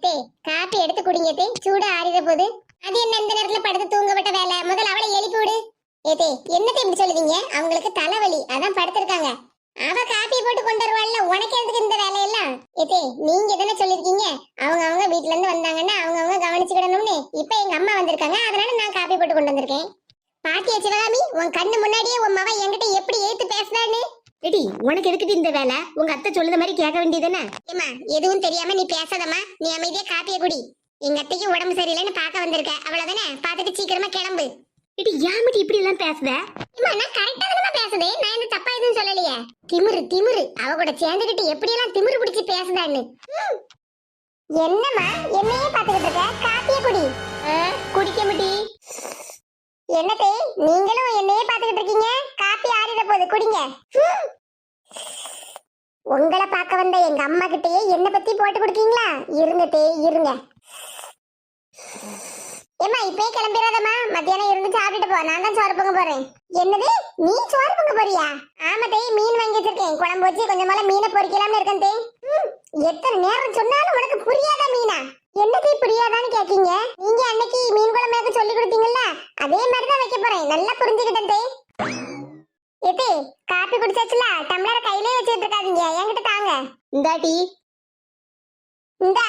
எத்தே காப்பி எடுத்து குடிங்க எத்தே, சூடு ஆறிட போகுது. அது என்ன இந்த நேரத்துல படுத்து தூங்க விட்ட வேலை? முதல்ல அவளை எழுப்பி விடு. ஏத்தே என்னத்தை இப்படி சொல்லுதீங்க? அவங்களுக்கு தலைவலி, அதான் படுத்திருக்காங்க. அவ காப்பி போட்டு கொண்டு வருவாள்ல, உனக்கு எதுக்கு இந்த வேலையெல்லாம்? ஏத்தே நீங்க தானே சொல்லிருக்கீங்க அவங்க அவங்க வீட்டுல இருந்து வந்தாங்கன்னா அவங்க அவங்க கவனிச்சுக்கிடணும்னு. இப்ப எங்க அம்மா வந்திருக்காங்க, அதனால நான் காப்பி போட்டு கொண்டு வந்திருக்கேன். பாத்தியா சிவகாமி, உன் கண்ணு முன்னாடியே உன் மவ என்கிட்ட எப்படி ஏத்து பேசுறான்னு. எடி உனக்கு எதுக்கிட்டு இந்த வேலை? உங்க அத்தை சொல்லுத மாதிரி கேட்க வேண்டியதுதானே? ஏமா எதுவும் தெரியாம நீ பேசாதம்மா, நீ அமைதியா காப்பிய குடி. எங்க அத்தைக்கு உடம்பு சரியில்லைன்னு பார்க்க வந்திருக்க, அவ்வளவுதானே? பார்த்துட்டு சீக்கிரமா கிளம்பு. எடி ஏமிட்டி இப்படி எல்லாம் பேசுத? ஏமா நான் கரெக்டா தானே பேசுதே, நான் என்ன தப்பா எதுவும் சொல்லலையே. திமிரு திமிரு, அவ கூட சேர்ந்துக்கிட்டு எப்படி எல்லாம் திமிரு பிடிச்சி பேசுதான்னு. என்னம்மா என்னையே பாத்துக்கிட்டு இருக்க? காப்பிய குடி. குடிக்க முடி. என்னத்தே நீங்களும் என்னையே பாத்துக்கிட்டு இருக்கீங்க? காப்பி ஆறிட போகுது, குடிங்க. உங்களை பார்க்க வந்த எங்க அம்மா கிட்டயே என்ன பத்தி போட்டு கொடுக்கீங்களா? இருங்க தே இருங்க. ஏமா இப்பே கிளம்பிடாதம்மா, மத்தியானம் இருந்து சாப்பிட்டுட்டு போ. நான் தான் சோறு பொங்க போறேன். என்னது நீ சோறு பொங்க போறியா? ஆமா தே, மீன் வாங்கி வச்சிருக்கேன், குழம்பு வச்சு கொஞ்சம் மேல மீனை பொரிக்கலாம்னு இருக்கேன் தே. எத்தனை நேரம் சொன்னாலும் உனக்கு புரியாதா மீனா? என்னதே புரியாதான்னு கேக்கீங்க? நீங்க அன்னைக்கு மீன் குழம்பு எனக்கு சொல்லி கொடுத்தீங்கல்ல, அதே மாதிரிதான் வைக்க போறேன். நல்லா புரிஞ்சுக்கிட்டேன் தே. ஏத்தே காப்பி குடிச்சாச்சுல, டம்ளரை கையிலே வச்சுட்டு இருக்காதீங்க, என்கிட்ட தாங்க. இந்தாட்டி. இந்தா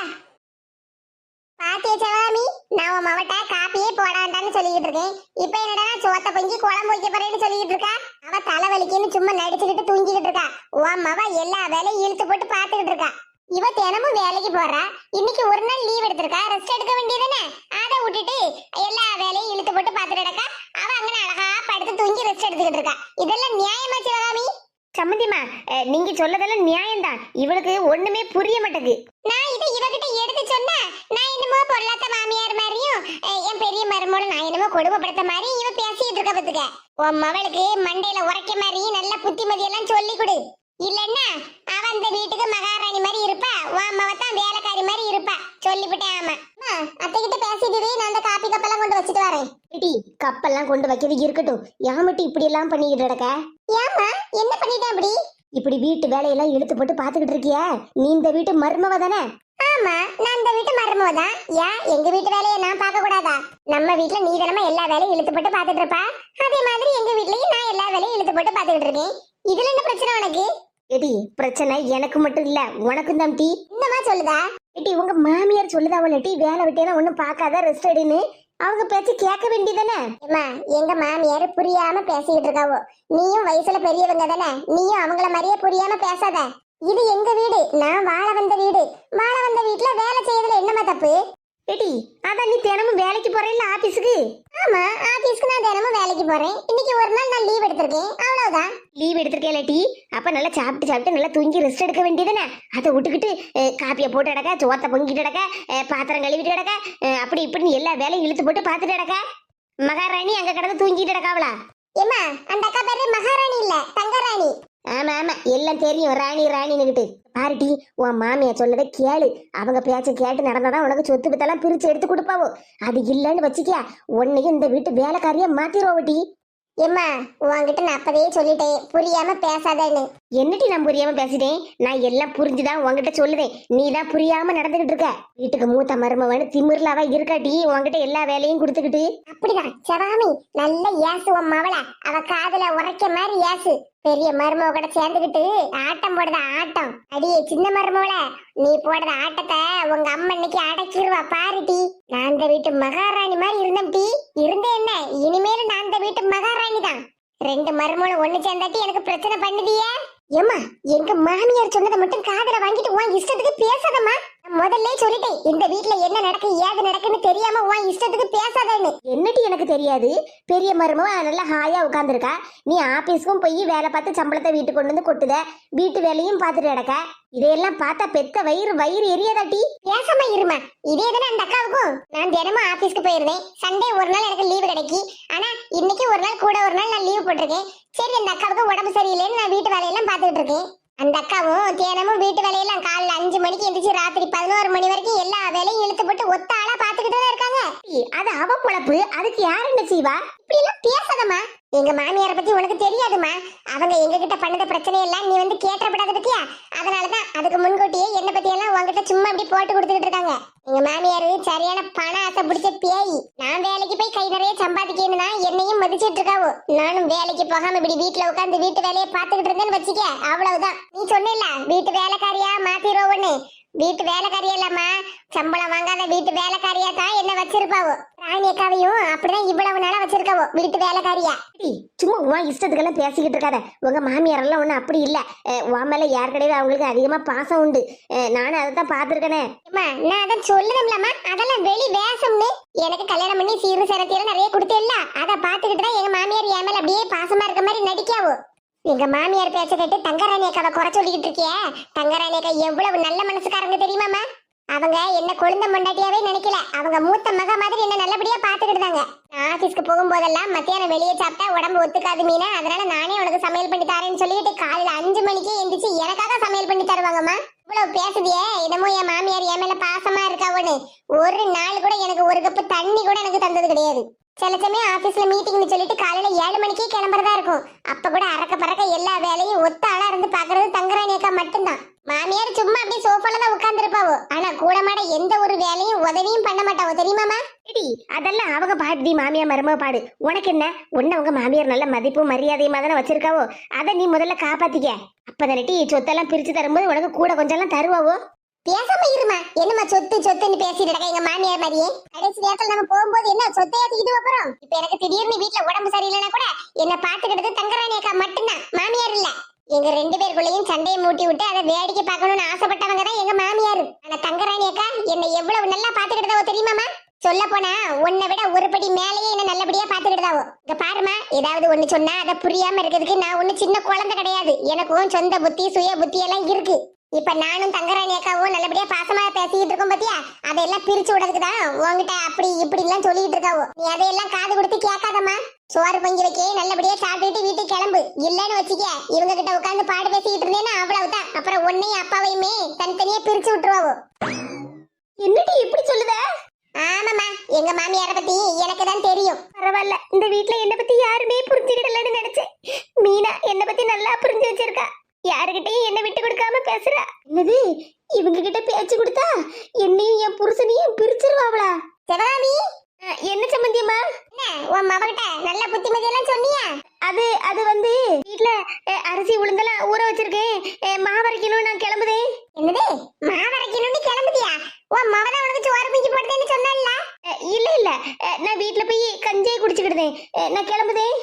பாத்தியா சிவகாமி, நான் உன் மவட்ட காப்பியே போடாண்டான்னு சொல்லிக்கிட்டு இருக்கேன். இப்ப என்னடா சோத்த பொங்கி குழம்பு வைக்க போறேன்னு சொல்லிக்கிட்டு இருக்கா. அவ தலைவலிக்குன்னு சும்மா நடிச்சுக்கிட்டு தூங்கிக்கிட்டு இருக்கா. உன் மவ எல்லா வேலையும் இழுத்து போட்டு பாத்துக்கிட்டு இருக்கா. இவ தினமும் வேலைக்கு போறா, இன்னைக்கு ஒரு நாள் லீவ் எடுத்திருக்கா, ரெஸ்ட் எடுக்க வேண்டியதுதானே? அதை விட்டுட்டு எல்லா வேலையும் இழுத்து போட்டு பாத்துட்டு இருக்கா. அவ அங்க அழகா படுத்து தூங்கி ரெஸ்ட் எடுத்துக்கிட்டு இருக்கா. இதெல்லாம் நியாயமா சிவகாமி? சம்மந்திமா, நீங்க சொல்லதெல்லாம் நியாயம்தான். இவளுக்கு ஒண்ணுமே புரிய மாட்டேங்குது. நான் இதை இவகிட்ட எடுத்து சொன்னா நான் என்னமோ பொருளாத்த மாமியார் மாதிரியும் என் பெரிய மருமோட நான் என்னமோ கொடுமைப்படுத்த மாதிரி இவ பேசிட்டு இருக்க பத்துக்க. உன் மவளுக்கு மண்டையில உரைக்க மாதிரி நல்ல புத்திமதி எல்லாம் சொல்லி கொடு. இல்லன்னா அவ அந்த வீட்டுக்கு மகாராணி மாதிரி இருப்பா, உன் மவத்தான் வேலைக்காரி மாதிரி இருப்பா. சொல்லிவிட்டேன். ஆமா அத்தை கிட்ட பேசிட்டு நான் அந்த காப்பி கப்பெல்லாம் கொண்டு வச்சுட்டு வரேன். எடி கப்பெல்லாம் கொண்டு வைக்கிறது இருக்கட்டும், யாமட்டி இப்படி எல்லாம் பண்ணிக்கிட்டு கிடக்க? ஏமா என்ன பண்ணிட்டேன் அப்படி? இப்படி வீட்டு வேலையெல்லாம் இழுத்து போட்டு பாத்துக்கிட்டு இருக்கிய, நீ இந்த வீட்டு மருமவ தானே? ஆமா நான் இந்த வீட்டு மருமவதான். ஏன் எங்க வீட்டு வேலையை நான் பார்க்க கூடாதா? நம்ம வீட்டுல நீ தினமா எல்லா வேலையும் இழுத்து போட்டு பாத்துட்டு இருப்பா, அதே மாதிரி எங்க வீட்லயும் நான் எல்லா வேலையும் இழுத்து போட்டு பாத்துக்கிட்டு இருக்கேன். இதுல என்ன பிரச்சனை உனக்கு? எடி பிரச்சனை எனக்கு மட்டும் இல்ல, உனக்கும் தான் டீ. என்னமா சொல்லுதா? எடி உங்க மாமியார் சொல்லுதா அவளட்டி வேலை விட்டேன்னா ஒண்ணும் பார்க்காத ரெஸ்ட் எடுன்னு. அவங்க பேச்சு கேட்க வேண்டியதானே? ஏமா எங்க மாமியார் புரியாம பேசிக்கிட்டு இருக்காவோ, நீயும் வயசுல பெரியவங்க தானே, நீயும் அவங்கள மாதிரியே புரியாம பேசாத. இது எங்க வீடு, நான் வாழ வந்த வீடு. வாழ வந்த வீட்டுல வேலை செய்யறதுல என்னமா தப்பு? எடி அதான் நீ தினமும் வேலைக்கு போறேன்ல ஆபீஸுக்கு. ஆமா ஆபீஸ்க்கு நான் தினமும் வேலைக்கு போறேன். இன்னைக்கு ஒரு நாள் நான் லீவ் எடுத்திருக்கேன், அவ்வளவுதான். லீவ் எடுத்திருக்கேன் டீ. அப்ப நல்லா சாப்பிட்டு நல்லா தூங்கி ரெஸ்ட் எடுக்க வேண்டியதானே? அதை விட்டுக்கிட்டு காப்பியை போட்டு கிடக்க, சோத்தை பொங்கிட்டு கிடக்க, பாத்திரம் கழுவிட்டு கிடக்க, அப்படி இப்படின்னு எல்லா வேலையும் இழுத்து போட்டு பாத்துட்டு கிடக்க. மகாராணி அங்க கிடந்து தூங்கிட்டு கிடக்காவளா? ஏமா அந்த அக்கா பேரு மகாராணி இல்ல, தங்கராணி. ஆமா ஆமா எல்லாம் தெரியும், ராணி ராணின்னுகிட்டு. பாருட்டி உன் மாமியா சொல்லதை கேளு. அவங்க பேச்ச கேட்டு நடந்தாதான் உனக்கு சொத்து பத்தெல்லாம் பிரிச்சு எடுத்து கொடுப்பாவோ. அது இல்லன்னு வச்சுக்கியா உன்னையும் இந்த வீட்டு வேலைக்காரியா மாத்திருவோட்டி. ஏம்மா உன்கிட்ட நான் அப்பதே சொல்லிட்டேன், புரியாம பேசாதேன்னு. என்னட்டி நான் புரியாம பேசிட்டேன்? நான் எல்லாம் புரிஞ்சுதான் உன்கிட்ட சொல்லுதேன், நீ தான் புரியாம நடந்துகிட்டு இருக்க. வீட்டுக்கு மூத்த மருமவனு திமிர்ல அவ இருக்காட்டி உன்கிட்ட எல்லா வேலையும் கொடுத்துக்கிட்டு. அப்படிதான் சிவகாமி, நல்ல ஏசு உன் மவள, அவ காதுல உரைக்க மாதிரி ஏசு. பெரிய மருமவ கூட சேர்ந்துகிட்டு ஆட்டம் போடுத ஆட்டம். அடியே சின்ன மருமவள, நீ போடுற ஆட்டத்தை உங்க அம்மா இன்னைக்கு அடக்கிடுவா பாருட்டி. நான் இந்த வீட்டு மகாராணி மாதிரி இருந்தேன் டீ. இருந்தேன் என்ன, இனிமேல் நான் இந்த வீட்டு மகாராணி தான். ரெண்டு மருமவள ஒண்ணு சேர்ந்தாட்டி எனக்கு பிரச்சனை பண்ணுதியே. ஏமா எங்க மாமியார் சொன்னதை மட்டும் காதுல வாங்கிட்டு உன் இஷ்டத்துக்கு பேசாதம்மா. முதல்ல சொல்லிட்டேன், இந்த வீட்டுல என்ன நடக்கு ஏது நடக்குன்னு தெரியாம உன் இஷ்டத்துக்கு பேசாதேன்னு. என்னட்டி எனக்கு தெரியாது? பெரிய மருமவ நல்லா ஹாயா உட்காந்துருக்கா, நீ ஆபீஸ்க்கும் போய் வேலை பார்த்து சம்பளத்தை வீட்டுக்கு கொண்டு வந்து கொட்டுத, வீட்டு வேலையும் பார்த்துட்டு கிடக்க. இதையெல்லாம் பார்த்தா பெத்த வயிறு வயிறு எரியாதாட்டி? பேசாம இருமா, இதே தானே அந்த அக்காவுக்கும். நான் தினமும் ஆபீஸ்க்கு போயிருந்தேன், சண்டே ஒரு நாள் எனக்கு லீவு கிடைக்கி. ஆனா இன்னைக்கு ஒரு நாள் கூட ஒரு நாள் நான் லீவு போட்டிருக்கேன். சரி அந்த அக்காவுக்கு உடம்பு சரியில்லைன்னு நான் வீட்டு வேலையெல்லாம் பார்த்துட்டு இருக்கேன். அந்த அக்காவும் தினமும் வீட்டு வேலையெல்லாம் காலைல 5 மணிக்கு எந்திரிச்சு ராத்திரி 11 மணி வரைக்கும் எல்லா வேலையும் இழுத்து போட்டு ஒத்த ஆளா பாத்துக்கிட்டு தான் இருக்காங்க. அது அவ பொழப்பு, அதுக்கு யார் என்ன செய்வா? இப்படி எல்லாம் பேசாதம்மா. எங்க மாமியாரை பத்தி உனக்கு தெரியாதுமா. அவங்க எங்க கிட்ட பண்ணத பிரச்சனை எல்லாம் நீ வந்து கேட்டப்படாத பத்தியா. அதனாலதான் அதுக்கு முன்கூட்டியே என்ன பத்தி எல்லாம் உங்ககிட்ட சும்மா அப்படி போட்டு கொடுத்துக்கிட்டு இருக்காங்க. எங்க மாமியாரு சரியான பண ஆசை பிடிச்ச பேய். நான் வேலைக்கு போய் கை நிறைய சம்பாதிக்கணும்னா என்னையும் மதிச்சிட்டு இருக்காவோ. நானும் வேலைக்கு போகாம இப்படி வீட்டுல உட்காந்து வீட்டு வேலையை பாத்துக்கிட்டு இருந்தேன்னு வச்சுக்க, அவ்வளவுதான். நீ சொன்ன வீட்டு வேலைக்காரியா மாத்திரோன்னு. வீட்டு வேலைக்காரியா இல்லாமா சம்பளம் வாங்காத வீட்டு வேலைக்காரியா தான் என்ன வச்சிருப்பாவோ. ராணி அக்காவையும் அப்படிதான் இவ்வளவு நாளா வச்சிருக்காவோ வீட்டு வேலைக்காரியா. சும்மா உன் இஷ்டத்துக்கெல்லாம் பேசிக்கிட்டு இருக்காத. உங்க மாமியார் எல்லாம் ஒண்ணு அப்படி இல்ல. உன் மேல யார் கிடையாது, அவங்களுக்கு அதிகமா பாசம் உண்டு. நானும் அதை தான் பாத்துருக்கேனே. நான் அதான் சொல்லணும்லம்மா, அதெல்லாம் வெளி வேஷம்னு. எனக்கு கல்யாணம் பண்ணி சீரு சிரத்தியெல்லாம் நிறைய கொடுத்தேல்ல, அதை பாத்துக்கிட்டு தான் எங்க மாமியார் என் மேல அப்படியே பாசமா இருக்க மாதிரி நடிக்காவோ. எங்க மாமியார் பேச்ச கேட்டு தங்கராணி அக்காவை குறை சொல்லிக்கிட்டு இருக்கிய. தங்கராணி அக்கா எவ்வளவு நல்ல மனசுக்காரங்க தெரியுமாமா. அவங்க என்ன கொழுந்த மொண்டாட்டியாவே நினைக்கல. அவங்க மூத்த மக மாதிரி என்ன நல்லபடியா பாத்துக்கிட்டாங்க. நான் ஆபீஸ்க்கு போகும்போதெல்லாம் மத்தியானம் வெளியே சாப்பிட்டா உடம்பு ஒத்துக்காது மீனா, அதனால நானே உனக்கு சமையல் பண்ணி தரேன்னு சொல்லிட்டு காலையில 5 மணிக்கே எந்திரிச்சு எனக்காக சமையல் பண்ணி தருவாங்கம்மா. இவ்வளவு பேசுதியே, என்னமோ என் மாமியார் என் மேல பாசமா இருக்காவன்னு. ஒரு நாள் கூட எனக்கு ஒரு கப்பு தண்ணி கூட எனக்கு தந்தது கிடையாது. சில சமயம் ஆபீஸ்ல மீட்டிங்னு சொல்லிட்டு காலையில 7 மணிக்கே கிளம்புறதா இருக்கும். அப்ப கூட அறக்க பறக்க எல்லா வேலையும் ஒத்த ஆளா இருந்து பாக்குறது தங்கராணி அக்கா மட்டும்தான். மாமியார் சும்மா அப்படியே சோஃபால தான் உட்கார்ந்து இருப்பாவோ. ஆனா கூட மாட எந்த ஒரு வேலையும் உதவியும் பண்ண மாட்டாவோ தெரியுமாமா. அதெல்லாம் அவங்க பாடுதி, மாமியார் மருமக பாடு. உனக்கு என்ன ஒண்ணு, அவங்க மாமியார் நல்ல மதிப்பு மரியாதையுமா தானே வச்சிருக்காவோ. அதை நீ முதல்ல காப்பாத்திக்க. அப்பதானட்டி சொத்தெல்லாம் பிரிச்சு தரும்போது உனக்கு கூட கொஞ்சம் எல்லாம் தருவாவோ. பேசாம இருமா. என்னமா சொத்து சொத்துன்னு பேசிட்டு இருக்க எங்க மாமியார் மாதிரியே. கடைசி நேரத்துல நம்ம போகும்போது என்ன சொத்தை ஏத்திக்கிட்டு போறோம். இப்ப எனக்கு திடீர்னு வீட்டுல உடம்பு சரியில்லைன்னா கூட என்ன பாத்துக்கிட்டது தங்கராணி அக்கா மட்டும்தான், மாமியார் இல்ல. எங்க 2 பேருக்குள்ளேயும் சண்டையை மூட்டி விட்டு அதை வேடிக்கை பார்க்கணும்னு ஆசைப்பட்டவங்க தான் எங்க மாமியார். ஆனா தங்கராணி அக்கா என்ன எவ்வளவு நல்லா பாத்துக்கிட்டதாவோ தெரியுமாமா. சொல்ல போனா உன்னை விட ஒரு படி மேலேயே என்ன நல்லபடியா பாத்துக்கிட்டதாவோ. இங்க பாருமா, ஏதாவது ஒண்ணு சொன்னா அதை புரியாம இருக்கிறதுக்கு நான் ஒண்ணு சின்ன குழந்தை கிடையாது. எனக்கும் சொந்த புத்தி சுய புத்தி எல்லாம் இருக்கு. இப்ப நானும் தங்கராணி அக்காவும் நல்லபடியா பாசமா பேசிக்கிட்டு இருக்கோம் பாத்தியா. அதையெல்லாம் பிரிச்சு விடுறதுக்கு தான் உங்ககிட்ட அப்படி இப்படி எல்லாம் சொல்லிட்டு இருக்காவோ. நீ அதையெல்லாம் காது கொடுத்து கேட்காதம்மா. சோறு பொங்கி வைக்க நல்லபடியா சாப்பிட்டுட்டு வீட்டுக்கு கிளம்பு. இல்லன்னு வச்சுக்க, இவங்க கிட்ட உட்காந்து பாடு பேசிக்கிட்டு இருந்தேன்னா அவ்வளவுதான். அப்புறம் உன்னையும் அப்பாவையுமே தனித்தனியா பிரிச்சு விட்டுருவாவோ. என்னடி இப்படி சொல்லுத? ஆமாமா, எங்க மாமியாரை பத்தி எனக்கு தான் தெரியும். பரவாயில்ல, இந்த வீட்டுல என்ன பத்தி யாருமே புரிஞ்சுக்கிடலன்னு நினைச்சேன். மீனா என்ன பத்தி நல்லா புரிஞ்சு வச்சிருக்கா. யாருகிட்டையும் என்ன விட்டு கொடுக்காம பேசுறா. என்னது, இவங்க கிட்ட பேச்சு கொடுத்தா என்னையும் என் புருஷனையும் பிரிச்சிருவாங்களா? சிவகாமி, என்ன சம்பந்தியம்மா? என்ன உன் மகன்கிட்ட நல்ல புத்திமதி எல்லாம் சொன்னியா? அது வந்து வீட்டுல அரிசி உளுந்தெல்லாம் ஊற வச்சிருக்கேன், மாவரைக்கணும், நான் கிளம்புதேன். என்னது, மாவரைக்கணும்னு கிளம்புதியா? உன் மகன் உனக்கு சோறு பொங்கி போடுதேன்னு சொன்னல்ல? இல்ல நான் வீட்டுல போய் கஞ்சியை குடிச்சுக்கிடுதேன், நான் கிளம்புதேன்.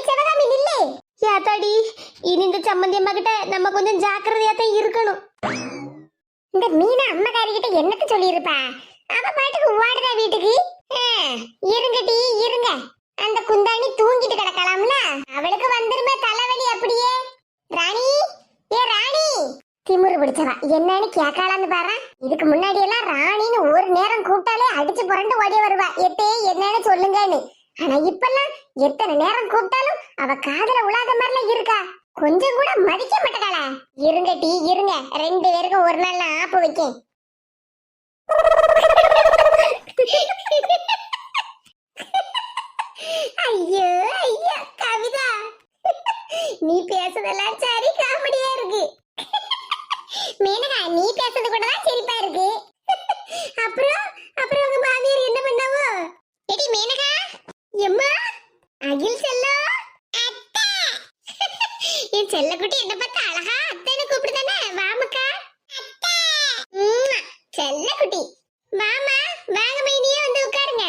சிவகாமி நில்லு. யாத்தாடி, இனி இந்த சம்பந்தி அம்மா கிட்ட நம்ம கொஞ்சம் ஜாக்கிரதையா தான் இருக்கணும். இந்த மீனா அம்மாக்காரி கிட்ட என்னத்த சொல்லியிருப்பா? அவ பாட்டுக்கு ஓடுதா வீட்டுக்கு. இருங்கடி இருங்க, அந்த குந்தாணி தூங்கிட்டு கிடக்கலாம்ல. அவளுக்கு வந்துருமே தலைவலி அப்படியே. ராணி, ஏ ராணி, திமுரு பிடிச்சவா என்னன்னு கேட்கலான்னு பாரு. இதுக்கு முன்னாடி எல்லாம் ராணின்னு ஒரு நேரம் கூப்பிட்டாலே அடிச்சு புரண்டு ஓடி வருவா, எத்தே என்னன்னு சொல்லுங்கன்னு. ஆனா இப்பெல்லாம் எத்தனை நேரம் கூப்பிட்டாலும் அவ காதுல உலாத மாதிரிலாம் இருக்கா. கொஞ்சம் கூட மதிக்க மாட்டேங்களா. இருங்க டீ இருங்க, 2 பேருக்கும் ஒரு நாள் நான் ஆப்பு வைக்கேன். ஐயோ ஐயா கவிதா, நீ பேசுறதெல்லாம் சரி காமெடியா இருக்கு. மேனகா, நீ பேசுறது கூட தான் சிரிப்பா இருக்கு. அப்புறம் அப்புறம் உங்க மாமியார் என்ன பண்ணாவோ? எடி மேனகா, எம்மா, அகில் செல்லம், அத்தை. என் செல்லக்குட்டி என்ன பார்த்தா அழகா அத்தைன்னு கூப்பிடுதானே? வாமுக்கா அத்தை. செல்லக்குட்டி வாமா, வாங்க மைனியே வந்து உட்காருங்க.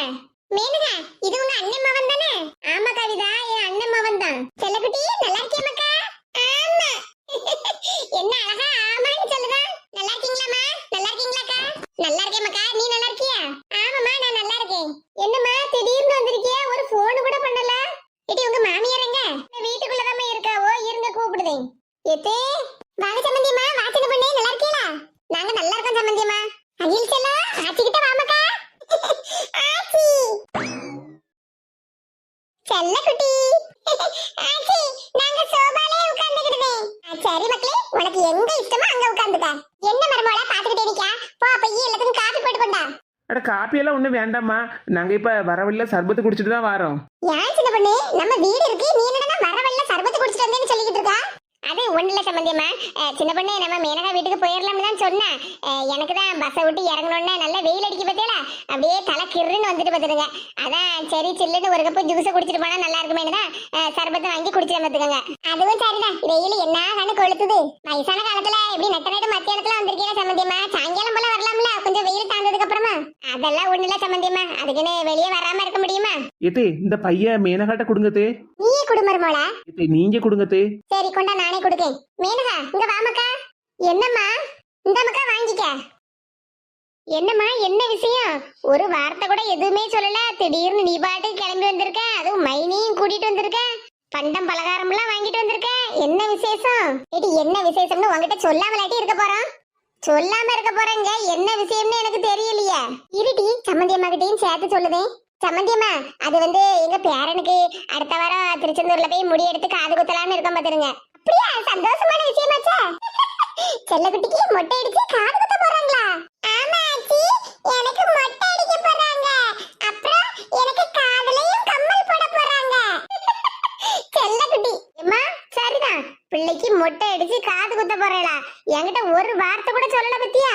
மேனகா, இது உங்க அண்ணன் மகன் தானே? ஆமா கவிதா, என் அண்ணன் மகன் தான். செல்லக்குட்டி நல்லா இருக்கியா மக்கா? ஆமா. என்ன அழகா ஆமான்னு சொல்லுதா? நல்லா இருக்கீங்களாமா? நல்லா இருக்கீங்களாக்கா? நல்லா இருக்கேன் மக்கா, நீ நல்லா இருக்கியா? ஆமாமா, நான் நல்லா இருக்கேன். என்னம்மா திடீர்னு வந்திருக்கியா? ஒரு போன் கூட பண்ணல. எடி உங்க மாமியார் எங்க? வீட்டுக்குள்ளதாம்மா இருக்காவோ, இருங்க கூப்பிடுதேன். எத்தே வாங்க சம்பந்தியம்மா, வாசனை பண்ணே, நல்லா இருக்கீங்களா? நாங்க நல்லா இருக்கோம் சம்பந்தியம்மா. அகில் செல்லம், ஆச்சி கிட்ட வாமக்கா. ஆச்சி செல்லக்குட்டி. அட காப்பியெல்லாம் ஒன்றும் வேண்டாம்மா, நாங்கள் இப்போ வரவழியில் சர்பத்து குடிச்சிட்டு தான் வரோம். ஏன் சின்ன பொண்ணு, நம்ம வீடு இருக்கு, நீ என்னடா வரவல்ல சர்பத்து குடிச்சிட்டு வந்தேன்னு சொல்லிக்கிட்டு இருக்கா? அது ஒண்ணுல சம்பந்தியம்மா, சின்ன பொண்ணு நம்ம மேனகா வீட்டுக்கு போயிடலாம்னு தான் சொன்னேன். எனக்கு தான் பஸ்ஸை விட்டு இறங்கணுன்னே நல்ல வெயில் அடிக்க பத்தியல, அப்படியே தலை கிருன்னு வந்துட்டு பார்த்துருங்க. அதான் சரி சில்லுன்னு ஒரு கப்பு ஜூஸை குடிச்சிட்டு போனா நல்லா இருக்குமேனு தான் சர்பத்தை வாங்கி குடிச்சிட்டு பார்த்துக்கோங்க. அதுவும் சரிதான், வெயில் என்ன கண்ணு கொளுத்துது. வயசான காலத்துல இப்படி நட்ட மத்தியானத்துல வந்திருக்கீங்க சம்பந்தியம்மா, சாயங்காலம் போல வரலாம்ல கொஞ்சம் வெயில் தாழ்ந்ததுக்கு அப்புறமா. அதெல்லாம் ஒண்ணுல சம்பந்தியம்மா, அதுக்குன்னு வெளியே வராம இருக்க முடியுமா? ஏத்தே இந்த பையன் மேனகாட்ட கொடுங்கத்தே. நீயே குடும்பமோல. ஏத்தே நீங்க கொடுங்கத்தே. சரி கொண்டா, நானே கொடுக்கேன். மேனகா இங்க வாமக்கா. என்னம்மா? இந்த மக்கா வாங்கிக்க. என்னம்மா என்ன விஷயம்? ஒரு வார்த்தை கூட எதுவுமே சொல்லல, திடீர்னு நீ பாட்டு கிளம்பி வந்திருக்க, அதுவும் மைனியும் கூட்டிட்டு வந்திருக்க, பண்டம் பலகாரம் எல்லாம் வாங்கிட்டு வந்திருக்க, என்ன விசேஷம்? ஏடி என்ன விசேஷம்னு உங்ககிட்ட சொல்லாமலாட்டி இருக்க போறோம்? சொல்லாம இருக்க போறேங்க, என்ன விஷயம்னு எனக்கு தெரியலையே. இருடி சம்மந்தியம்மா கிட்டையும் சேர்த்து சொல்லுதேன். சம்மந்தியம்மா, அது எங்க பேரனுக்கு அடுத்த வாரம் திருச்செந்தூர்ல போய் முடி எடுத்து காது குத்தலாம்னு இருக்கோம் பாத்துருங்க. அப்படியா? சந்தோஷமான விஷயமாச்சா? செல்லக்குட்டிக்கு மொட்டை அடிச்சு காது குத்த போறாங்களா? ஆமா ஆச்சி, எனக்கு மொட்டை அடிக்க போறாங்க, அப்புறம் எனக்கு காதுலயும் கம்மல் போட போறாங்க. செல்லக்குட்டி அம்மா, சரிதான், பிள்ளைக்கு மொட்டை அடிச்சு காது குத்த போறேளா? என்கிட்ட ஒரு வார்த்தை கூட சொல்லல பத்தியா?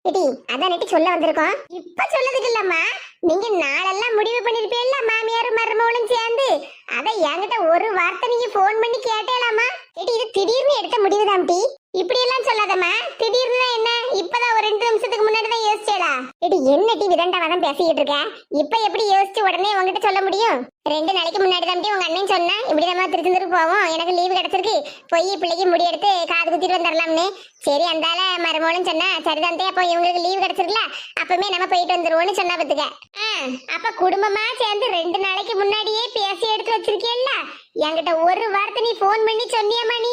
இடி அதான் நெட்டி சொல்ல வந்திருக்கோம். இப்ப சொல்லதுக்கு இல்லம்மா, நீங்க நாளெல்லாம் முடிவு பண்ணிருப்பீல்ல மாமியாரும் மருமகளும் சேர்ந்து, அத என்கிட்ட ஒரு வார்த்தை நீங்க போன் பண்ணி கேட்டேலாமா? இடி இது திடீர்னு எடுத்த முடிவுதான் டி, இப்படி எல்லாம் சொல்லாதம்மா. திடீர்னு என்ன, இப்பதான் ஒரு 2 நிமிஷத்துக்கு முன்னாடி தான் யோசிச்சேடா. இடி என்ன டி விதண்டாவதான் பேசிக்கிட்டு இருக்க? இப்ப எப்படி யோசிச்சு உடனே உங்ககிட்ட சொல்ல முடியும்? 2 நாளைக்கு முன்னாடி தான் உங்க அண்ணன் சொன்னா, இப்படி நம்ம திருச்செந்தூருக்கு போவோம், எனக்கு லீவு கிடைச்சிருக்கு, போய் பிள்ளைக்கு முடி எடுத்து காது குத்திட்டு வந்துடலாம்னு. சரி அந்தால மருமகளும் சொன்னா, சரிதான் அப்போ இவங்களுக்கு லீவு கிடைச்சிருக்கல, அப்பவுமே நம்ம போயிட்டு வந்துருவோம்னு சொன்னா பத்துக்க. அப்ப குடும்பமா சேர்ந்து 2 நாளைக்கு முன்னாடியே பேசி எடுத்து வச்சிருக்கேல்ல, என்கிட்ட ஒரு வார்த்தை நீ போன் பண்ணி சொன்னியம்மா? நீ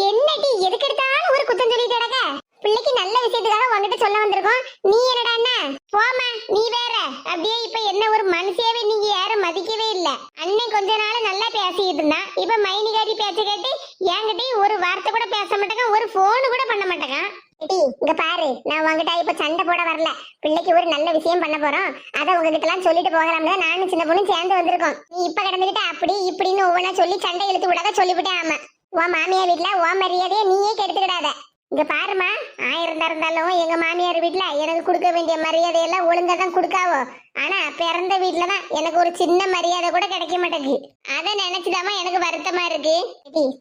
என்னடி எதுக்கு எடுத்தாலும் ஒரு குத்தம் சொல்லிட்டு கிடக்க? பிள்ளைக்கு நல்ல விஷயத்துக்காக உங்ககிட்ட சொல்ல வந்திருக்கோம், நீ என்னடா என்ன போமா, நீ வேற அப்படியே இப்ப என்ன ஒரு மனுஷியாவே நீங்க யாரும் மதிக்கவே இல்ல. அண்ணன் கொஞ்ச நாள் நல்லா பேசிட்டு இருந்தா, இப்ப மைனிகாரி பேச்ச கேட்டு என்கிட்டயும் ஒரு வார்த்தை கூட பேச மாட்டேங்க, ஒரு போன் கூட பண்ண மாட்டேங்க. இங்க பாரு, நான் உங்ககிட்ட இப்ப சண்டை போட வரல, பிள்ளைக்கு ஒரு நல்ல விஷயம் பண்ண போறோம், அத உங்ககிட்ட எல்லாம் சொல்லிட்டு போகலாம்ல நானும் சின்ன பொண்ணு சேர்ந்து வந்திருக்கோம். நீ இப்ப கிடந்துகிட்ட அப்படி இப்படின்னு ஒவ்வொன்னா சொல்லி சண்டை இழுத்து விடாத சொல்லிவிட்டேன். ஆமா, உன் மாமியார் வீட்டுல உன் மரியாதையை நீயே கெடுத்துக்கிடாத. இங்க பாருமா, 1000 இருந்தாலும் எங்க மாமியார் வீட்டுல எனக்கு கொடுக்க வேண்டிய மரியாதையெல்லாம் ஒழுங்கா தான் கொடுக்காவோ, ஆனா பிறந்த வீட்டுலதான் எனக்கு ஒரு சின்ன மரியாதை கூட கிடைக்க மாட்டேங்குது. அதை நினைச்சுதாமா எனக்கு வருத்தமா இருக்கு.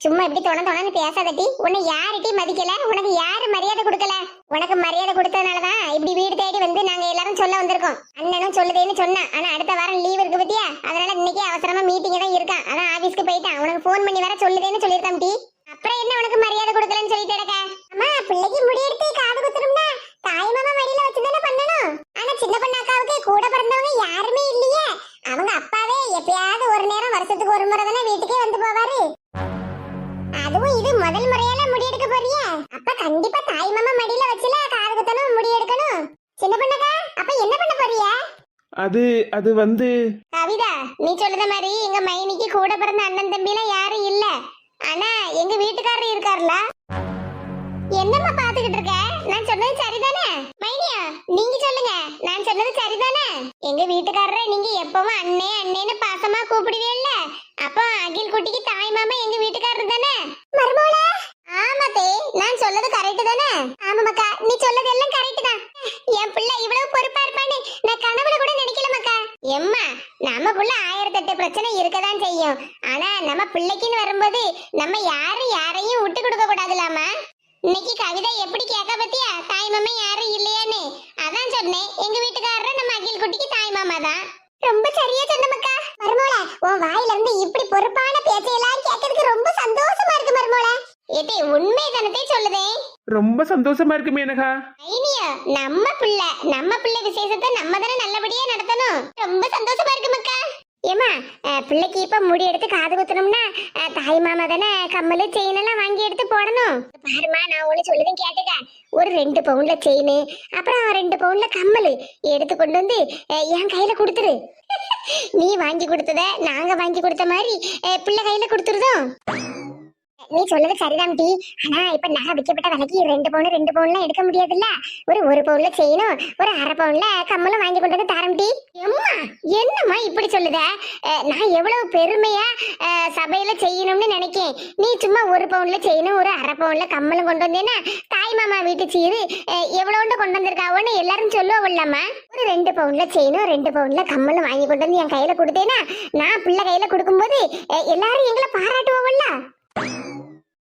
சும்மா இப்படி தொணன்னு பேசாதட்டி, உன்னை யாருட்டி மதிக்கல, உனக்கு யாரு மரியாதை கொடுக்கல? உனக்கு மரியாதை கொடுத்ததுனாலதான் இப்படி வீடு தேடி நாங்க எல்லாரும் சொல்ல வந்திருக்கோம். அண்ணனும் சொல்லுதேன்னு சொன்னா, ஆனா அடுத்த வாரம் லீவ் இருக்கு பத்தியா, அதனால இன்னைக்கு அவசரமா மீட்டிங் தான் இருக்கான், அதான் ஆபீஸ்க்கு போயிட்டான். உனக்கு போன் பண்ணி வர சொல்லுதேன்னு சொல்லியிருக்கான் டி. அப்புறம் என்ன உனக்கு மரியாதை கொடுக்கலன்னு சொல்லிட்டு இருக்க? அம்மா, பிள்ளைக்கு முடி எடுத்து காது குத்துறோம்னா தாய் மாமா மடியில வச்சுதானே பண்ணணும். ஆனா சின்ன பொண்ணு அக்காவுக்கு கூட பிறந்தவங்க யாருமே இல்லையே, அவங்க அப்பாவே எப்பயாவது ஒரு நேரம் வருஷத்துக்கு ஒரு முறை தானே வீட்டுக்கே வந்து போவாரு. அதுவும் இது முதல் முறையால முடி எடுக்க போறியே, அப்ப கண்டிப்பா தாய் மாமா மடியில வச்சுல காது குத்தணும், முடி எடுக்கணும். சின்ன பொண்ணுக்கா, அப்ப என்ன பண்ண போறிய? அது கவிதா, நீ சொல்லுத மாதிரி எங்க மைனிக்கு கூட பிறந்த அண்ணன் தம்பி எல்லாம் யாரும் இல்ல, ஆனா எங்க வீட்டுக்காரர் இருக்காருல. என்னம்மா பாத்துக்கிட்டு இருக்க? நான் சொன்னது சரிதானே? மைனியா நீங்க சொல்லுங்க, நான் சொன்னது சரிதானே? எங்க வீட்டுக்காரரை நீங்க எப்பவும் அண்ணே அண்ணேன்னு பாசமா கூப்பிடுவீல்ல, அப்போ அகில் குட்டிக்கு தாய் மாமா எங்க வீட்டுக்காரர் தானே? மருமோளே, ஆமாத்தே, நான் சொல்லது கரெக்ட் தானே? ஆமாக்கா, நீ சொல்லது எல்லாம் கரெக்ட் தான். என் பிள்ளை இவ்வளவு பொறுப்பா இருப்பான்னு நான் கனவுல கூட நினைக்கல மக்கா. எம்மா, நமக்குள்ள 1008 பிரச்சனை இருக்கதான் செய்யும், ஆனா நம்ம பிள்ளைக்குன்னு வரும்போது நம்ம யாரையும் விட்டு கொடுக்க கூடாதுலாமா. இன்னைக்கு கவிதை எப்படி கேட்க பத்தியா, தாய் மாமா யாரும் இல்லையான்னு? அதான் சொன்னேன், எங்க வீட்டுக்காரர் நம்ம அகில் குட்டிக்கு தாய் மாமா தான். ரொம்ப சரியா சொன்ன மக்கா. மருமோளே, உன் வாயில இருந்து இப்படி பொறுப்பான பேச்சையெல்லாம் கேட்கறதுக்கு ரொம்ப சந்தோஷமா இருக்கு மருமோளே. ஏதே உண்மை தானே சொல்லுதே, ரொம்ப சந்தோஷமா இருக்கு மேனகா. ஐனியா, நம்ம பிள்ளை விசேஷத்தை நம்ம தானே நல்லபடியா நடத்தணும். ரொம்ப சந்தோஷமா இருக்கு மக்கா. ஏமா, பிள்ளைக்கு இப்ப முடி எடுத்து காது குத்தணும்னா தாய் மாமா தானே கம்மல் செயின் எல்லாம் வாங்கி எடுத்து போடணும். பாருமா, நான் ஒண்ணு சொல்லுவேன் கேட்டுக்க, ஒரு 2 பவுன்ல செயின், அப்புறம் 2 பவுன்ல கம்மல் எடுத்து கொண்டு வந்து என் கையில கொடுத்துரு. நீ வாங்கி கொடுத்தத நாங்க வாங்கி கொடுத்த மாதிரி பிள்ளை கையில கொடுத்துருதோம். நீ சொல்லுது சரிதான் டி. ஆனா இப்ப நகை விற்கப்பட்ட விலைக்கு 2 பவுன்லாம் எடுக்க முடியாதுல்ல. ஒரு பவுன்ல செயினும் ஒரு அரை பவுன்ல கம்மலும் வாங்கி கொண்டு வந்து தரம் டி. அம்மா என்னம்மா இப்படி சொல்லுத? நான் எவ்வளவு பெருமையா சபையில செய்யணும்னு நினைக்கேன். நீ சும்மா 1 பவுன்ல செயினும் ஒரு அரை பவுன்ல கம்மலும் கொண்டு வந்தேன்னா தாய் மாமா வீட்டு சீரு எவ்வளோண்டு கொண்டு வந்திருக்காவோன்னு எல்லாரும் சொல்லுவோம்லம்மா. ஒரு 2 பவுன்ல செயினும் 2 பவுன்ல கம்மலும் வாங்கி கொண்டு வந்து என் கையில கொடுத்தேன்னா நான் பிள்ளை கையில கொடுக்கும்போது எல்லாரும் எங்களை பாராட்டுவோம்ல.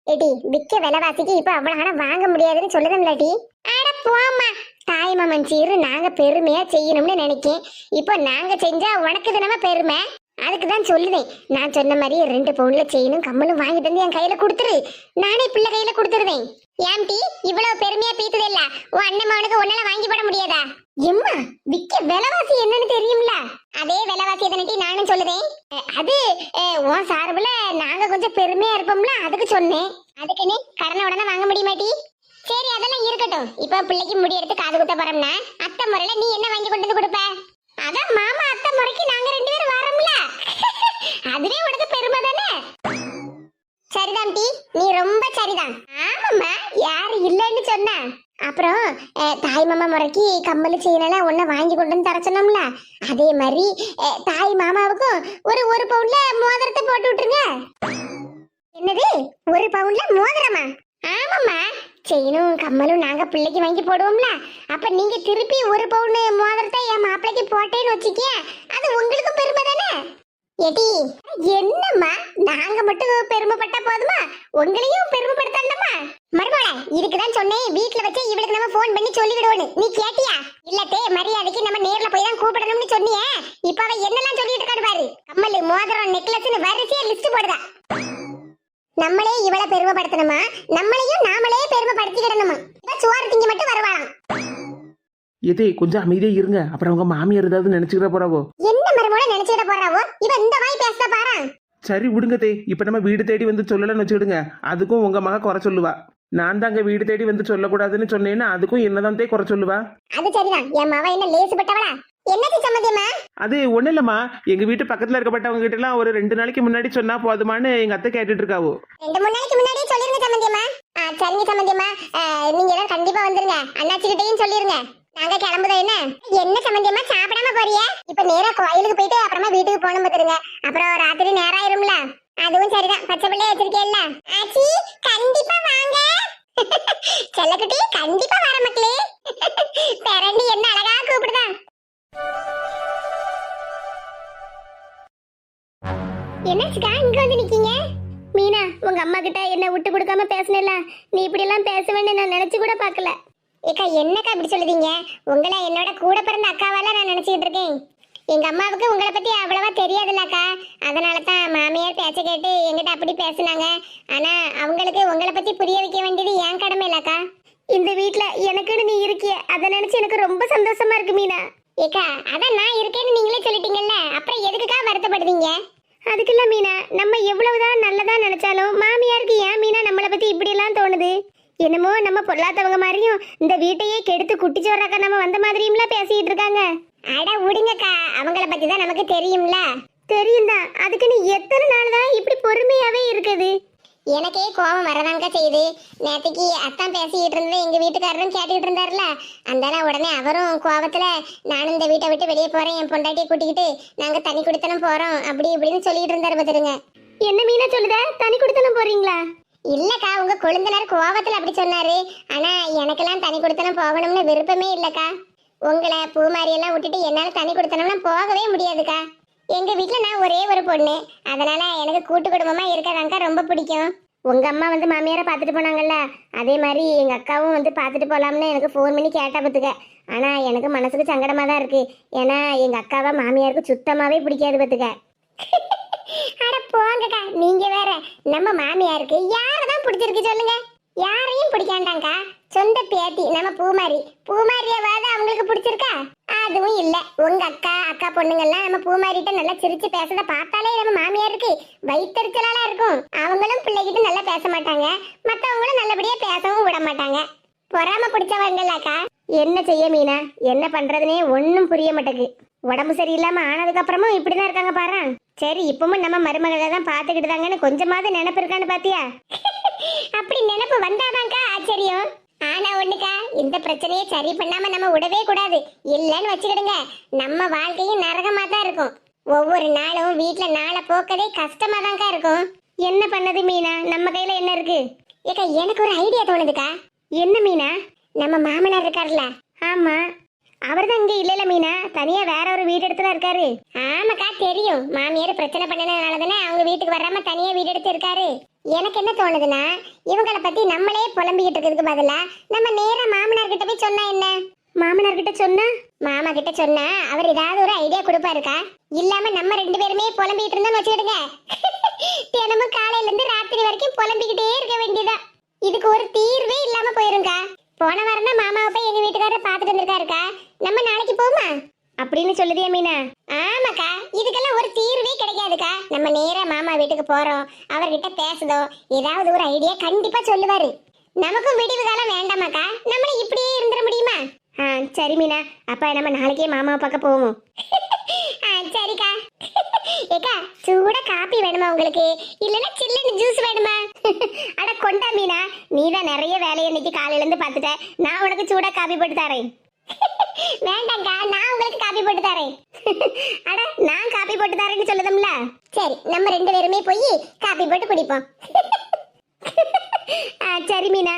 ஏடி விற்க விலைவாசிக்கு இப்ப அவ்வளவு வாங்க முடியாதுன்னு சொல்லுதம்லாட்டி. அட போம்மா, தாய் மாமன் சீரு நாங்க பெருமையா செய்யணும்னு நினைக்கேன். இப்போ நாங்க செஞ்சா உனக்கு தினமா பெருமை. அதுக்கு தான் சொல்லுவேன். நான் சொன்ன மாதிரி 2 பவுன்ல செயினும் கம்மலும் வாங்கிட்டு வந்து என் கையில கொடுத்துரு. நானே பிள்ளை கையில கொடுத்துருவேன். ஏன் டி இவ்வளவு பெருமையா பீத்துது இல்ல? உன் அண்ணன் மகனுக்கு ஒன்னால வாங்கி போட முடியாதா? எம்மா விக்க விலைவாசி என்னன்னு தெரியும்ல? அதே விலைவாசி தானே நானும் சொல்லுதேன். அது உன் சார்புல நாங்க கொஞ்சம் பெருமையா இருப்போம்ல, அதுக்கு சொன்னேன். அதுக்குன்னு கடனை உடனே வாங்க முடியுமாட்டி? சரி அதெல்லாம் இருக்கட்டும். இப்ப பிள்ளைக்கு முடி எடுத்து காது குத்த போறோம்னா அத்தை முறையில நீ என்ன வாங்கி கொண்டு வந்து கொடுப்ப? அதான் மாமா அத்தை முறைக்கு நாங்க 2 பேரும் வரோம்ல. அதுவே உனக்கு பெருமை தானே? சரிதான் டி, நீ ரொம்ப சரிதான். ஆமாம்மா, யாரு இல்லைன்னு சொன்னா? அப்புறம் தாய் மாமா முறைக்கு கம்மல் செயினெல்லாம் ஒன்ன வாங்கி கொண்டு வந்து தர சொன்னோம்ல, அதே மாதிரி தாய் மாமாவுக்கும் ஒரு பவுன்ல மோதிரத்தை போட்டு விட்டுருங்க. என்னது 1 பவுன்ல மோதிரமா? ஆமாம்மா, செயினும் கம்மலும் நாங்க பிள்ளைக்கு வாங்கி போடுவோம்ல, அப்ப நீங்க திருப்பி 1 பவுன் மோதிரத்தை என் மாப்பிள்ளைக்கு போட்டேன்னு வச்சுக்க, அது உங்களுக்கும் பெருமை தானே? ஏடி என்னம்மா, நாங்க மட்டும் பெருமைப்பட்டா போதுமா? உங்களையும் பெருமைப்படுத்தணுமா? மருமகளே, இதுக்குதான் சொன்னேன் வீட்ல வச்சு இவளுக்கு நம்ம போன் பண்ணி சொல்லிவிடுவோன்னு. நீ கேட்டியா? இல்லத்தே மரியாதைக்கு நம்ம நேர்ல போய் தான் கூப்பிடணும்னு சொன்னியே. இப்ப அவ என்னெல்லாம் சொல்லிட்டு இருக்காரு பாரு. கம்மல், மோதிரம், நெக்லஸ்னு வரிசையா லிஸ்ட் போடுதா. நம்மளே இவளை பெருமைப்படுத்தணுமா? நம்மளையும் நாமளே பெருமைப்படுத்திக்கிடணுமா? இவ சோறு திங்க மட்டும் வருவாளாம். எதே கொஞ்சம் அமைதியா இருங்க, அப்புறம் உங்க மாமியார் ஏதாவது நினைச்சுக்கிற போறாவோ. என்ன மருமகளை நினைச்சுக்கிட போறாவோ? இவ இந்த வாய் பேச பாரு. சரி விடுங்க தே, இப்ப நம்ம வீடு தேடி வந்து சொல்லலன்னு வச்சுக்கிடுங்க, அதுக்கும் உங்க மக குறை சொல்லுவா. நான் தான் அங்க வீடு தேடி வந்து சொல்லக்கூடாதுன்னு சொன்னேன்னா அதுக்கும் என்னதான் தே குறை சொல்லுவா. அது சரிதான். என் மவ என்ன லேசுப்பட்டவளா? என்னது சம்மதியம்மா? அது ஒண்ணு இல்லம்மா, எங்க வீட்டு பக்கத்துல இருக்கப்பட்டவங்க கிட்ட எல்லாம் ஒரு 2 நாளைக்கு முன்னாடி சொன்னா போதுமான்னு எங்க அத்தை கேட்டுட்டு இருக்காவோ. 2-3 நாளைக்கு முன்னாடியே சொல்லிருங்க சம்மதியம்மா. சரிங்க சம்மதியம்மா, நீங்க எல்லாம் கண்டிப்பா வந்துருங்க. அண்ணாச்சி கிட்டையும் சொல்லிருங்க. நாங்க கிளம்புதோம். என்ன சம்மந்தியம்மா சாப்பிடாம போறிய? இப்ப நேரா கோயிலுக்கு போயிட்டு அப்புறமா வீட்டுக்கு போகணும் பாத்துருங்க. அப்புறம் ராத்திரி நேரம் ஆயிரும்ல. அதுவும் சரிதான். பச்சை பிள்ளைய வச்சிருக்கேல்ல. ஆச்சி கண்டிப்பா வாங்க. செல்லக்குட்டி கண்டிப்பா வர மக்களே. பேரண்டி என்ன அழகா கூப்பிடுதா. என்னாச்சுக்கா இங்க வந்து நிக்கீங்க? மீனா, உங்க அம்மா கிட்ட என்ன விட்டு கொடுக்காம பேசல. நீ இப்படி எல்லாம் பேசுவேன்னு நான் நினைச்சு கூட பாக்கல. ஏக்கா என்னக்கா இப்படி சொல்லுதீங்க? உங்களை என்னோட கூட பிறந்த அக்காவால நான் நினைச்சிட்டு இருக்கேன். எங்க அம்மாவுக்கு உங்களை பத்தி அவ்வளவா தெரியாதுல்லக்கா. அதனால தான் மாமியார் பேச்ச கேட்டு எங்கிட்ட அப்படி பேசுனாங்க. ஆனா அவங்களுக்கு உங்களை பத்தி புரிய வைக்க வேண்டியது என் கடமை இல்லக்கா. இந்த வீட்ல எனக்குன்னு நீ இருக்கிய, அதை நினைச்சு எனக்கு ரொம்ப சந்தோஷமா இருக்கு மீனா. ஏக்கா அதான் நான் இருக்கேன்னு நீங்களே சொல்லிட்டீங்கல்ல, அப்புறம் எதுக்குக்கா வருத்தப்படுவீங்க? அதுக்குல்ல மீனா, நம்ம எவ்வளவுதான் நல்லதா நினைச்சாலும் மாமியாருக்கு ஏன் மீனா நம்மளை பத்தி இப்படி எல்லாம் தோணுது? என்னமோ நம்ம பொல்லாதவங்க மாதிரியும் இந்த வீட்டையே கெடுத்து குட்டிச்சு வர்றக்கா நம்ம வந்த மாதிரியும்லாம் பேசிட்டு இருக்காங்க. அட விடுங்கக்கா, அவங்கள பத்தி தான் நமக்கு தெரியும்ல. தெரியும் தான். அதுக்கு நீ எத்தனை நாள் தான் இப்படி பொறுமையாவே இருக்குது? எனக்கே கோபம் வரதாங்க செய்யுது. நேற்றுக்கு அத்தான் பேசிக்கிட்டு இருந்தது எங்க வீட்டுக்காரரும் கேட்டுக்கிட்டு இருந்தாருல, அந்தால உடனே அவரும் கோபத்துல நானும் இந்த வீட்டை விட்டு வெளியே போறேன், என் பொண்டாட்டியை கூட்டிக்கிட்டு நாங்க தனி குடித்தனம் போறோம் அப்படி இப்படின்னு சொல்லிட்டு இருந்தாரு பாத்துருங்க. என்ன மீனா சொல்லுத? தனி குடித்தனம் போறீங்களா? இல்லக்கா, உங்க கொழுந்தனார் கோபத்துல அப்படி சொன்னாரு. ஆனா எனக்கெல்லாம் தனி குடித்தனம் போகணும்னு விருப்பமே இல்லக்கா. உங்களை பூமாரி எல்லாம் விட்டுட்டு என்னால தனி குடித்தனம்னா போகவே முடியாதுக்கா. எங்க வீட்டுல நான் ஒரே ஒரு பொண்ணு, அதனால எனக்கு கூட்டு குடும்பமா இருக்கதாங்க ரொம்ப பிடிக்கும். உங்க அம்மா வந்து மாமியாரை பார்த்துட்டு போனாங்கல்ல, அதே மாதிரி எங்க அக்காவும் வந்து பார்த்துட்டு போலாம்னு எனக்கு ஃபோன் பண்ணி கேட்டா பத்துக்க. ஆனா எனக்கு மனசுக்கு சங்கடமா தான் இருக்கு. ஏன்னா எங்க அக்காவை மாமியாருக்கு சுத்தமாவே பிடிக்காது பத்துக்க. அட போங்கக்கா, நீங்க வேற. நம்ம மாமியாருக்கு யாரதான் பிடிச்சிருக்கு சொல்லுங்க? யாரையும் பிடிக்காண்டாங்கக்கா. சொந்த பேத்தி நம்ம பூமாரியாவது அவங்களுக்கு பிடிச்சிருக்கா? அதுவும் இல்ல. உங்க அக்கா பொண்ணுங்கெல்லாம் நம்ம பூமாரிட்ட நல்லா சிரிச்சு பேசுறத பார்த்தாலே நம்ம மாமியாருக்கு வயிற்றுச்சலால இருக்கும். அவங்களும் பிள்ளைகிட்ட நல்லா பேச மாட்டாங்க, மத்தவங்களும் நல்லபடியா பேசவும் விட மாட்டாங்க. பொறாம பிடிச்சவங்களாக்கா. என்ன செய்ய மீனா, என்ன பண்றதுனே ஒன்னும் புரிய மாட்டேங்குது. உடம்பு சரியில்லாம ஆனதுக்கு அப்புறமும் இப்படிதான் இருக்காங்க பாரு. சரி, இப்பவும் நம்ம மருமகளை தான் பாத்துக்கிட்டு தாங்கன்னு கொஞ்சமாவது நினைப்பு இருக்கான்னு பாத்தியா? அப்படி நினைப்பு வந்தாதான்க்கா ஆச்சரியம். ஆனா ஒண்ணுக்கா, இந்த பிரச்சனையை சரி பண்ணாம நம்ம விடவே கூடாது. இல்லன்னு வச்சுக்கிடுங்க, நம்ம வாழ்க்கையும் நரகமா தான் இருக்கும். ஒவ்வொரு நாளும் வீட்டுல நாளை போக்கதே கஷ்டமா தான்க்கா இருக்கும். என்ன பண்ணது மீனா, நம்ம கையில என்ன இருக்கு? ஏக்கா, எனக்கு ஒரு ஐடியா தோணுதுக்கா. என்ன மீனா? நம்ம மாமனார் இருக்காருல்ல, ஆமா, அவர் தான் இங்க இல்லல மீனா, தனியா வேற ஒரு வீடு எடுத்துல இருக்காரு. ஆமாக்கா தெரியும். மாமியார் பிரச்சனை பண்ணதுனால தானே அவங்க வீட்டுக்கு வராம தனியா வீடு எடுத்து இருக்காரு. எனக்கு என்ன தோணுதுன்னா, இவங்கள பத்தி நம்மளே புலம்பிக்கிட்டு இருக்கிறதுக்கு பதிலா நம்ம நேரா மாமனார் கிட்ட போய் சொன்னா என்ன? மாமனார் கிட்ட சொன்னா? மாமா கிட்ட சொன்னா அவர் ஏதாவது ஒரு ஐடியா கொடுப்பாருக்கா. இல்லாம நம்ம ரெண்டு பேருமே புலம்பிக்கிட்டு இருந்தோம்னு வச்சுக்கிடுங்க, தினமும் காலையில இருந்து ராத்திரி வரைக்கும் புலம்பிக்கிட்டே இருக்க வேண்டியதா. இதுக்கு ஒரு தீர்வே இல்லாம போயிருங்கா. போன வாரம் தான் மாமாவை போய் எங்க வீட்டுக்காரர் பாத்துட்டு வந்திருக்காருக்கா. நம்ம நாளைக்கு போமா அப்படின்னு சொல்லுதியா மீனா? ஆமாக்கா, இதுக்கெல்லாம் ஒரு தீர்வே கிடைக்காதுக்கா. நம்ம நேரா மாமா வீட்டுக்கு போறோம், அவர்கிட்ட பேசுதோம், ஏதாவது ஒரு ஐடியா கண்டிப்பா சொல்லுவாரு. நமக்கும் விடிவு காலம் வேண்டாமாக்கா, நம்மள இப்படியே இருந்துட முடியுமா? சரி மீனா, அப்ப நம்ம நாளைக்கே மாமாவை பார்க்க போவோம். சரிக்கா. ஏக்கா, சூட காபி வேணுமா உங்களுக்கு, இல்லனா சில்லுன்னு ஜூஸ் வேணுமா? அட கொண்டா மீனா, நீதான் நிறைய வேலையை இன்னைக்கு காலையில இருந்து பார்த்துட்ட, நான் உனக்கு சூடா காபி போட்டு தரேன். வேண்டாங்கா, நான் உங்களுக்கு காபி போட்டு தரேன். அட நான் காபி போட்டு தரேன்னு சொல்லுதம்ல. சரி, நம்ம ரெண்டு பேருமே போய் காபி போட்டு குடிப்போம். சரி மீனா.